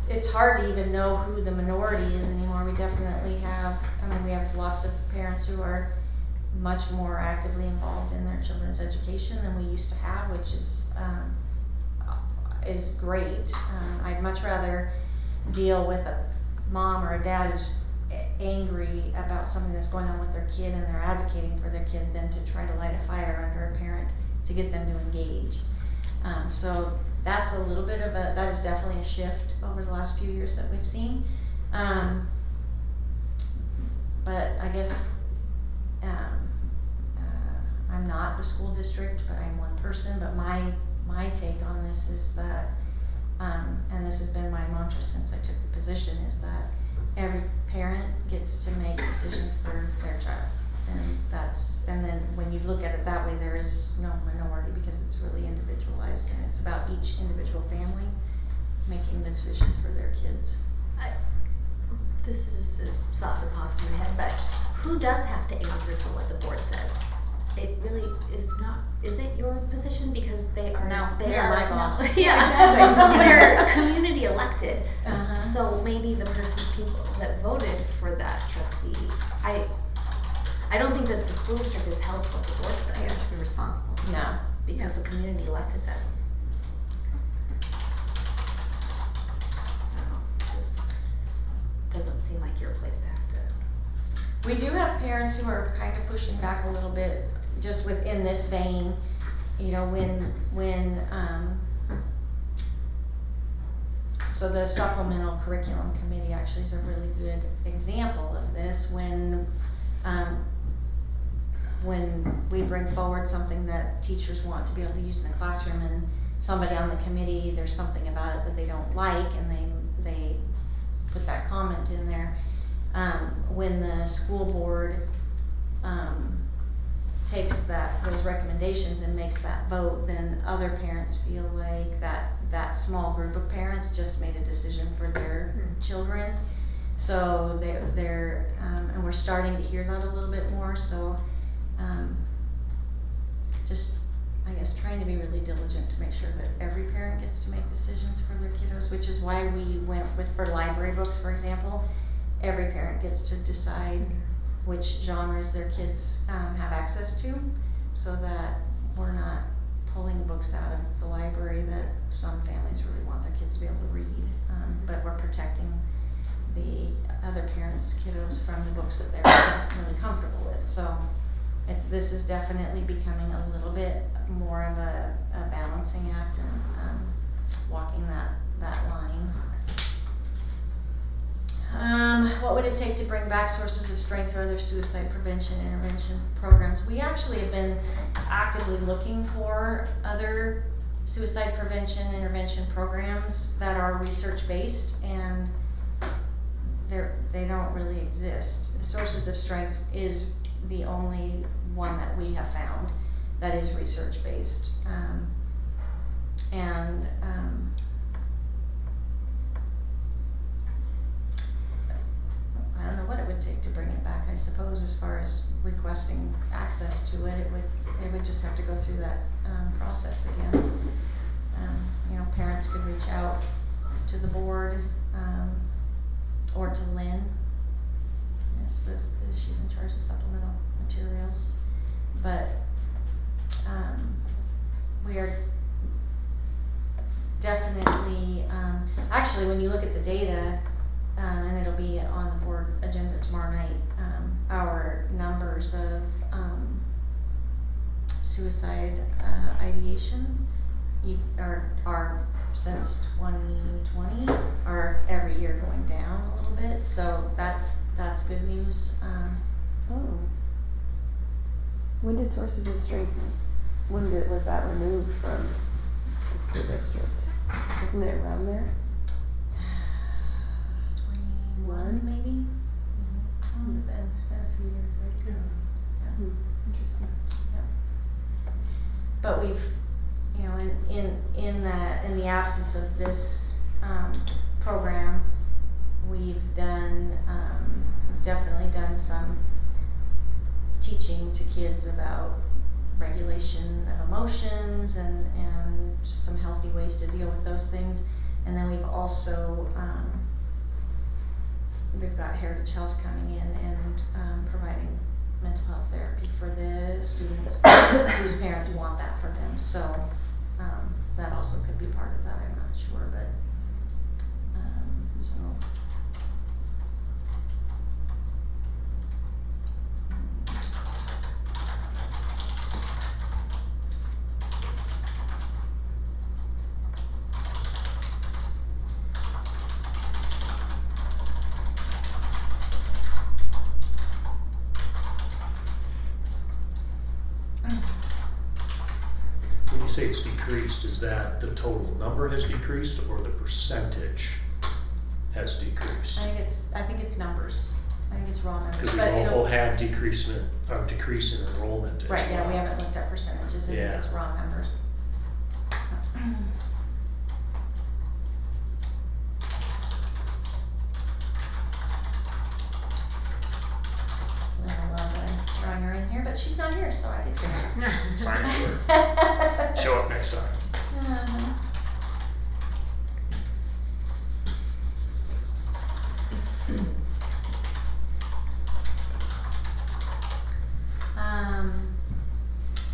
it's hard to even know who the minority is anymore. We definitely have, we have lots of parents who are much more actively involved in their children's education than we used to have, which is great. I'd much rather deal with a mom or a dad who's angry about something that's going on with their kid and they're advocating for their kid than to try to light a fire under a parent to get them to engage. So that's a little bit of that is definitely a shift over the last few years that we've seen. But I guess I'm not the school district, but I'm one person. But my take on this is that, and this has been my mantra since I took the position, is that every parent gets to make decisions for their child. And then when you look at it that way, there is no minority because it's really individualized and it's about each individual family making the decisions for their kids. This is just a thought that pops in my head, but who does have to answer for what the board says? It really is not, is it your position? Because they are, No, they they're are my boss. Yeah, Exactly. they're community elected. Uh-huh. So maybe the people that voted for that trustee, I don't think that the school district is held to what the board says. They have to be responsible. No. Because the community elected them. I don't know, just doesn't seem like your place to have to. We do have parents who are kind of pushing back a little bit, just within this vein, you know, so the supplemental curriculum committee actually is a really good example of this when we bring forward something that teachers want to be able to use in the classroom and somebody on the committee, there's something about it that they don't like and they put that comment in there. When the school board takes those recommendations and makes that vote, then other parents feel like that small group of parents just made a decision for their children. So they're and we're starting to hear that a little bit more. So just, I guess, trying to be really diligent to make sure that every parent gets to make decisions for their kiddos, which is why we went for library books, for example. Every parent gets to decide which genres their kids have access to, so that we're not pulling books out of the library that some families really want their kids to be able to read, but we're protecting the other parents' kiddos from the books that they're really comfortable with. So this is definitely becoming a little bit more of a balancing act and walking that line. What would it take to bring back sources of strength or other suicide prevention intervention programs? We actually have been actively looking for other suicide prevention intervention programs that are research based, and they don't really exist. Sources of Strength is the only one that we have found that is research based, I don't know what it would take to bring it back. I suppose as far as requesting access to it, it would just have to go through that process again. You know, parents could reach out to the board or to Lynn. Yes, she's in charge of supplemental materials. But we are definitely, actually when you look at the data, and it'll be on the board agenda tomorrow night, our numbers of suicide ideation are since 2020 are every year going down a little bit, so that's good news. Oh. When did Sources of Strength, was that removed from the school district? Isn't it around there? 21 maybe? few years, right? Yeah. Interesting. But we've, you know, in the absence of this, program, we've definitely done some teaching to kids about regulation of emotions and just some healthy ways to deal with those things. And then we've also, we've got Heritage Health coming in and providing mental health therapy for the students whose parents want that for them. So that also could be part of that, I'm not sure, but so. When you say it's decreased, is that the total number has decreased or the percentage has decreased? I think it's numbers. I think it's raw numbers. Because we But both it'll- will have decrease in enrollment as well. Right, yeah, we haven't looked at percentages. I think Yeah. it's raw numbers. I love drawing her in here, but she's not here, so I get to. Sign her. Show up next time. Uh-huh.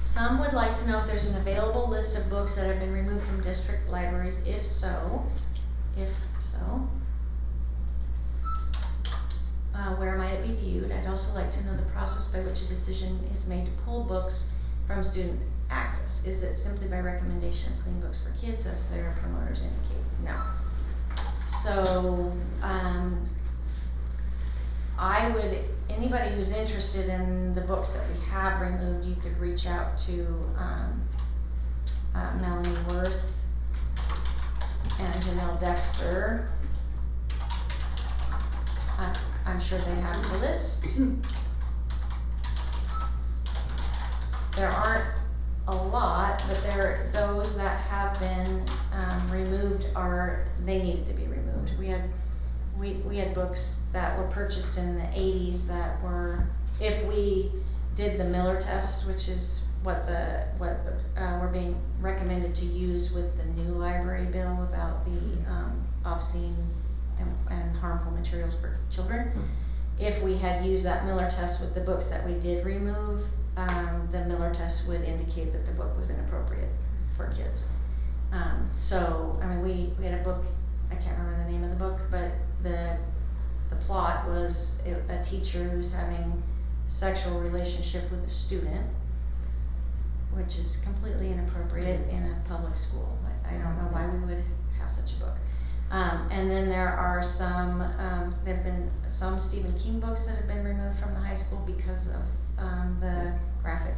Some would like to know if there's an available list of books that have been removed from district libraries. If so, where might it be viewed? I'd also like to know the process by which a decision is made to pull books from student access. Is it simply by recommendation of Clean Books for Kids as their promoters indicate? No. So, anybody who's interested in the books that we have removed, you could reach out to Melanie Worth and Janelle Dexter. I'm sure they have the list. There aren't a lot, but those that have been removed they needed to be removed. We had books that were purchased in the 80s that were, if we did the Miller test, which is what we're being recommended to use with the new library bill about the obscene and harmful materials for children. If we had used that Miller test with the books that we did remove, the Miller test would indicate that the book was inappropriate for kids. So, I mean, we had a book, I can't remember the name of the book, but the plot was a teacher who's having a sexual relationship with a student, which is completely inappropriate in a public school. I don't know why we would have such a book. And then there are there have been some Stephen King books that have been removed from the high school because of the graphic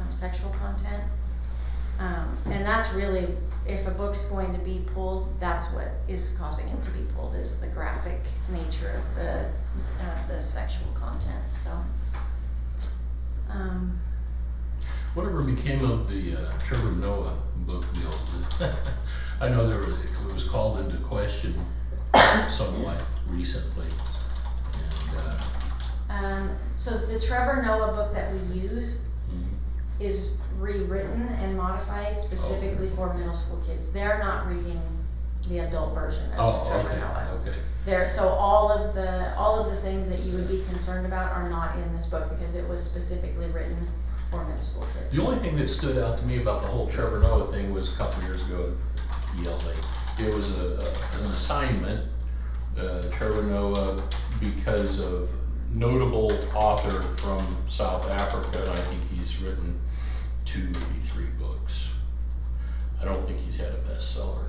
sexual content. And that's really, if a book's going to be pulled, that's what is causing it to be pulled, is the graphic nature of the sexual content, so. Whatever became of the Trevor Noah book deal? I know it was called into question somewhat recently. And, so the Trevor Noah book that we use is rewritten and modified specifically for middle school kids. They're not reading the adult version of Trevor Noah. Okay. So all of the things that you would be concerned about are not in this book because it was specifically written for middle school kids. The only thing that stood out to me about the whole Trevor Noah thing was a couple years ago at ELA. It was an assignment, Trevor Noah, because of notable author from South Africa, and I think he's written 2, maybe 3 books. I don't think he's had a bestseller.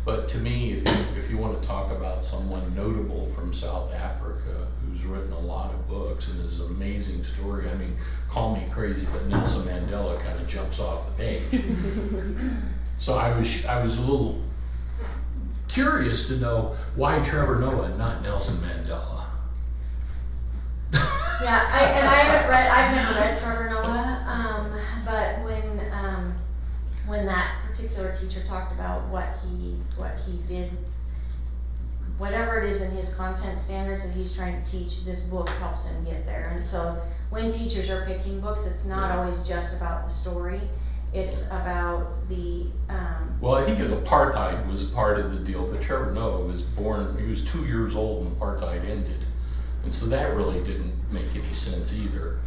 But to me, if you want to talk about someone notable from South Africa who's written a lot of books and is an amazing story, I mean, call me crazy, but Nelson Mandela kind of jumps off the page. So I was a little curious to know why Trevor Noah and not Nelson Mandela. Yeah, I've never read Trevor Noah, but when that particular teacher talked about what he did, whatever it is in his content standards that he's trying to teach, this book helps him get there. And so when teachers are picking books, it's not always just about the story, it's about the, Well, I think apartheid was a part of the deal, but Trevor Noah was born, he was 2 years old when apartheid ended. And so that really didn't make any sense either.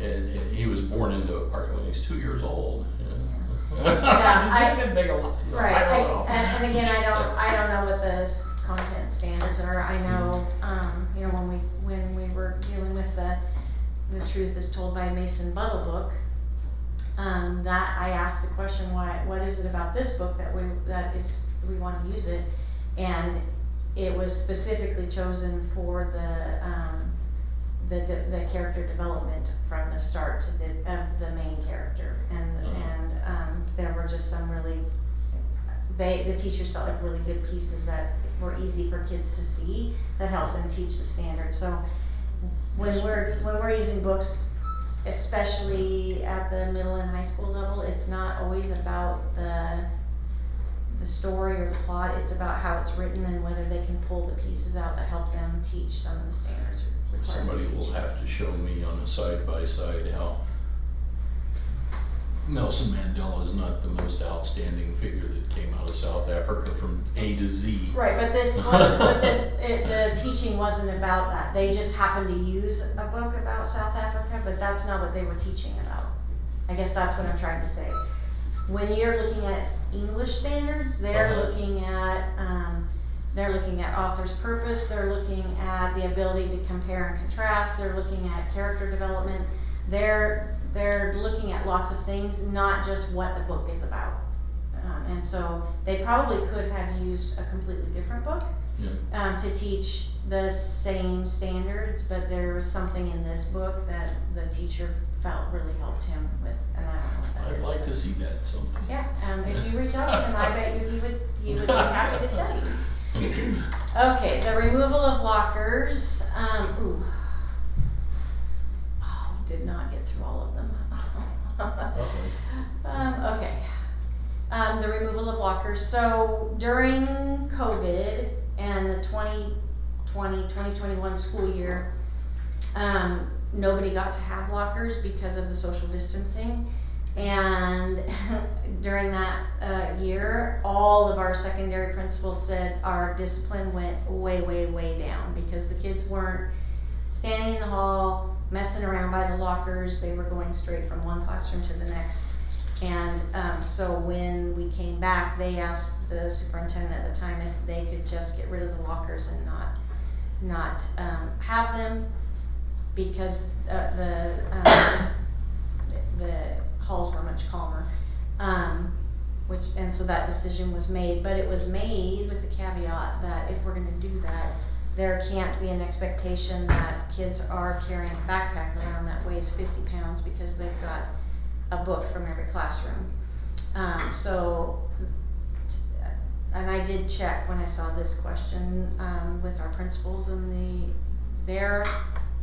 And he was born into apartheid when he was 2 years old. Yeah, He just didn't make a lot. right, I don't know. and again, I don't know what the content standards are. I know, you know, when we were dealing with the Truth is Told by Mason Buttle book, that I asked the question, what is it about this book that we want to use it? And it was specifically chosen for the character development from the start to of the main character, and there were just some really, the teachers felt like really good pieces that were easy for kids to see that helped them teach the standards. So when we're using books, especially at the middle and high school level, it's not always about the story or the plot, it's about how it's written and whether they can pull the pieces out that help them teach some of the standards required. Somebody will have to show me on a side-by-side how Nelson Mandela is not the most outstanding figure that came out of South Africa from A to Z. Right, but the teaching wasn't about that. They just happened to use a book about South Africa, but that's not what they were teaching about. I guess that's what I'm trying to say. When you're looking at English standards, they're looking at author's purpose, they're looking at the ability to compare and contrast, they're looking at character development, they're looking at lots of things, not just what the book is about. And so they probably could have used a completely different book to teach the same standards, but there was something in this book that the teacher felt really helped him with, and I don't know what that is. I'd like to see that sometime. Yeah, if you reach out to him, I bet you he would be happy to tell you. Okay, the removal of lockers. We did not get through all of them. Okay. The removal of lockers. So during COVID and the 2020-2021 school year, nobody got to have lockers because of the social distancing. And during that year, all of our secondary principals said our discipline went way, way, way down because the kids weren't standing in the hall, messing around by the lockers. They were going straight from one classroom to the next. And so when we came back, they asked the superintendent at the time if they could just get rid of the lockers and not have them, because the halls were much calmer. And so that decision was made, but it was made with the caveat that if we're gonna do that, there can't be an expectation that kids are carrying a backpack around that weighs 50 pounds because they've got a book from every classroom. And I did check when I saw this question with our principals, and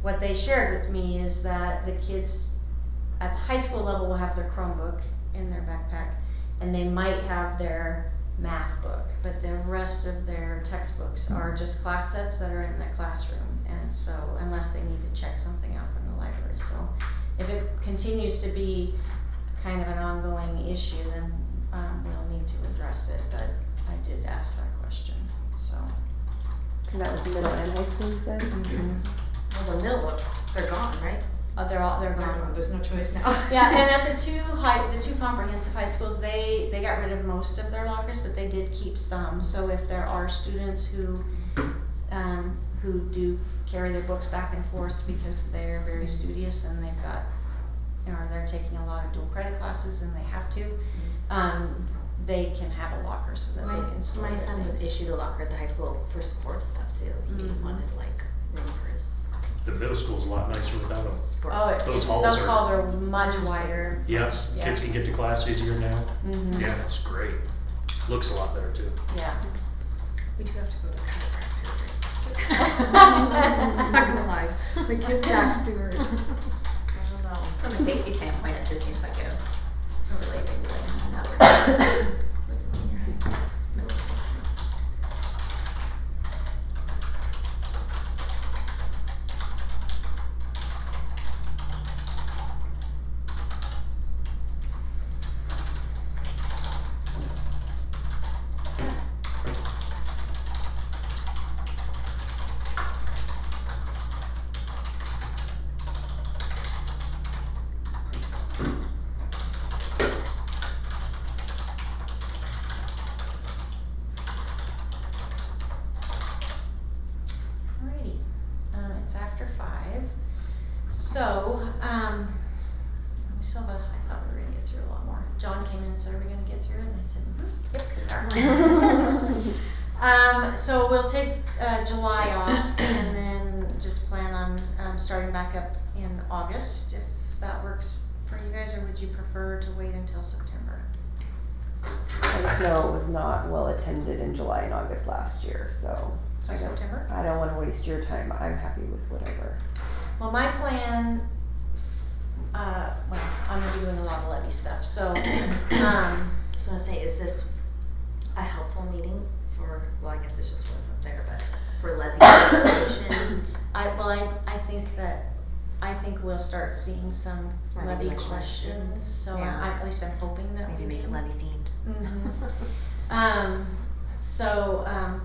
what they shared with me is that the kids at the high school level will have their Chromebook in their backpack, and they might have their math book, but the rest of their textbooks are just class sets that are in the classroom. And so unless they need to check something out from the library. So if it continues to be kind of an ongoing issue, then we'll need to address it, but I did ask that question, so. And that was middle and high school, you said? Well, the middle book, they're gone, right? They're gone. There's no choice now. Yeah, and at the two comprehensive high schools, they got rid of most of their lockers, but they did keep some. So if there are students who do carry their books back and forth because they're very studious and they've got, or they're taking a lot of dual credit classes and they have to, they can have a locker so that they can store My their son was things. issued a locker at the high school for sports stuff too. He wanted like room for his The middle school's a lot nicer without them. sports. Oh, Those halls are- much wider. Yep, Yeah. kids can get to class easier now. Mhm. Yeah, it's great. Looks a lot better too. Yeah. We do have to go to chiropractor. I'm not gonna lie, my kid's back steward. I don't know. From a safety standpoint, it just seems like a really big deal. Now we're done with the junior high school, middle school. Alrighty, it's after 5, so, we still have I thought we were gonna get through a lot more. John came in and said, are we gonna get through it? And I said, yep, we are. So we'll take, July off and then just plan on, starting back up in August, if that works for you guys, or would you prefer to wait until September? I just know it was not well attended in July and August last year, so. So September? I don't wanna waste your time, I'm happy with whatever. Well, my plan, well, I'm gonna be doing a lot of levy stuff, so, I was gonna say, is this a helpful meeting for, well, I guess it's just what's up there, but for levy preparation? I think we'll start seeing some levy Levy questions, so Yeah. at least I'm hoping that we Maybe make it do. levy themed.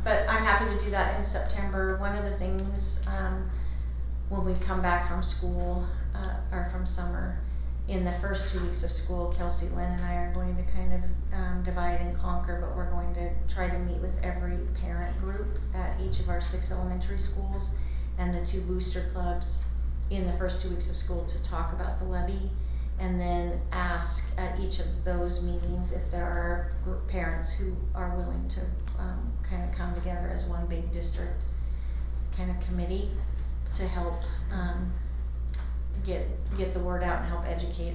But I'm happy to do that in September. One of the things, when we come back from school, or from summer, in the first 2 weeks of school, Kelsey, Lynn, and I are going to kind of divide and conquer, but we're going to try to meet with every parent group at each of our 6 elementary schools and the 2 booster clubs in the first 2 weeks of school to talk about the levy, and then ask at each of those meetings if there are parents who are willing to kind of come together as one big district kind of committee to help get the word out and help educate.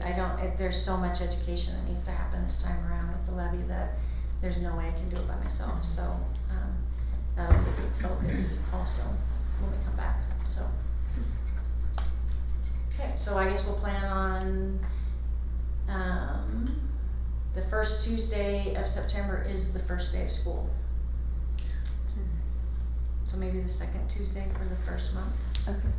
There's so much education that needs to happen this time around with the levy that there's no way I can do it by myself, so that'll be a big focus also when we come back, so. Okay, so I guess we'll plan on, the first Tuesday of September is the first day of school. So maybe the second Tuesday for the first month. Okay.